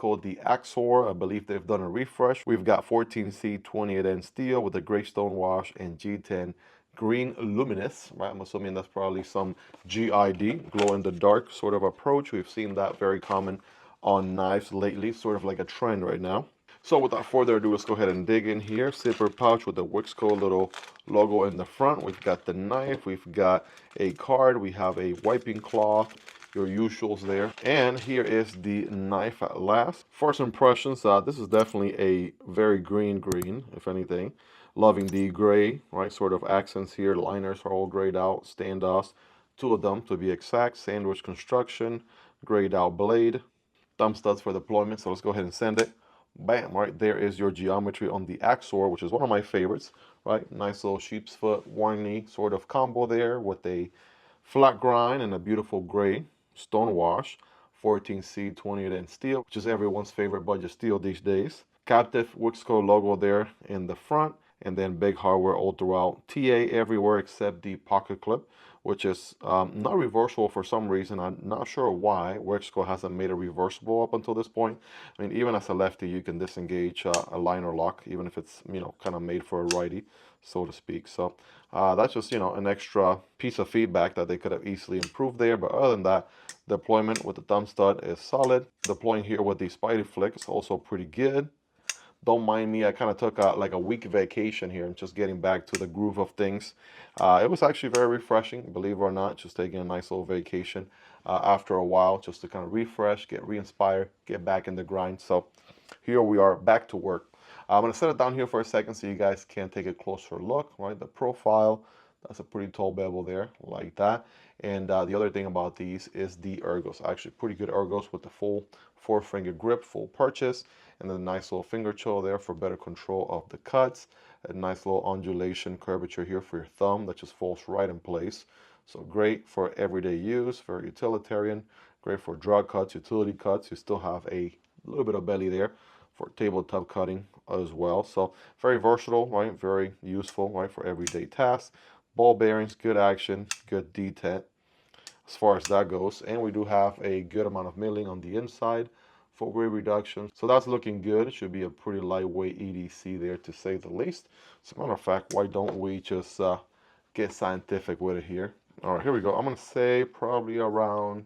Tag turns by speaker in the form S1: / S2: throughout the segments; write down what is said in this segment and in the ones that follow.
S1: called the Axor. I believe they've done a refresh. We've got 14C 28N steel with a gray stone wash and G10 green luminous, right? I'm assuming that's probably some GID, glow in the dark sort of approach. We've seen that very common on knives lately, sort of like a trend right now. So without further ado, let's go ahead and dig in here. Zipper pouch with the Wixco little logo in the front. We've got the knife, we've got a card, we have a wiping cloth, your usuals there. And here is the knife at last. First impressions, this is definitely a very green, if anything. Loving the gray, right, sort of accents here. Liners are all grayed out, standoffs, two of them to be exact. Sandwich construction, grayed out blade, thumb studs for deployment. So let's go ahead and send it. Bam, right there is your geometry on the Axor, which is one of my favorites, right? Nice little sheep's foot, warny sort of combo there with a flat grind and a beautiful gray stone wash. 14C 28N steel, which is everyone's favorite budget steel these days. Captive Wixco logo there in the front, and then big hardware all throughout. TA everywhere except the pocket clip, which is not reversible for some reason. I'm not sure why Wixco hasn't made it reversible up until this point. I mean, even as a lefty, you can disengage a liner lock, even if it's, you know, kind of made for a righty, so to speak. So that's just, you know, an extra piece of feedback that they could have easily improved there. But other than that, deployment with the thumb stud is solid. Deploying here with the Spidey flick is also pretty good. Don't mind me, I kind of took like a week vacation here and just getting back to the groove of things. It was actually very refreshing, believe it or not, just taking a nice little vacation after a while, just to kind of refresh, get re-inspired, get back in the grind. So here we are, back to work. I'm going to set it down here for a second so you guys can take a closer look, right? The profile, that's a pretty tall bevel there, like that. And the other thing about these is the ergos. Actually, pretty good ergos with the full 4-finger grip, full purchase, and then a nice little finger choil there for better control of the cuts. A nice little undulation curvature here for your thumb that just falls right in place. So great for everyday use, very utilitarian, great for drug cuts, utility cuts. You still have a little bit of belly there for tabletop cutting as well. So very versatile, right? Very useful, right, for everyday tasks. Ball bearings, good action, good detent as far as that goes. And we do have a good amount of milling on the inside for weight reduction. So that's looking good. It should be a pretty lightweight EDC there, to say the least. As a matter of fact, why don't we just get scientific with it here? All right, here we go. I'm going to say probably around,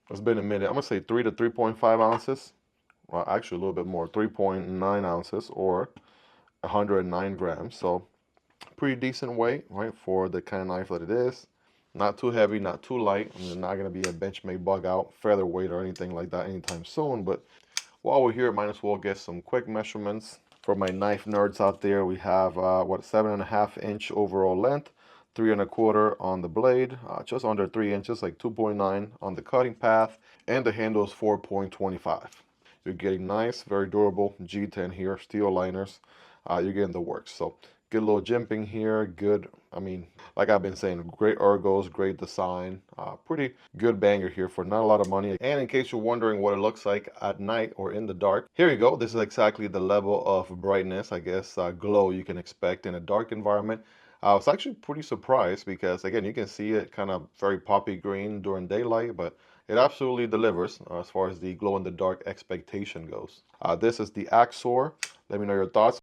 S1: it's been a minute, I'm going to say 3 to 3.5 ounces. Well, actually a little bit more, 3.9 ounces or 109 grams. So pretty decent weight, right, for the kind of knife that it is. Not too heavy, not too light. I mean, not going to be a Benchmade bug out, featherweight or anything like that anytime soon. But while we're here, might as well get some quick measurements. For my knife nerds out there, we have, 7.5 inch overall length, 3 1/4 on the blade, just under 3 inches, like 2.9 on the cutting path, and the handle is 4.25. You're getting nice, very durable G10 here, steel liners. You're getting the works. So good little jimping here, good, I mean, like I've been saying, great ergos, great design, pretty good banger here for not a lot of money. And in case you're wondering what it looks like at night or in the dark, here you go. This is exactly the level of brightness, I guess, glow you can expect in a dark environment. I was actually pretty surprised because, again, you can see it kind of very poppy green during daylight, but it absolutely delivers as far as the glow-in-the-dark expectation goes. This is the Axor. Let me know your thoughts.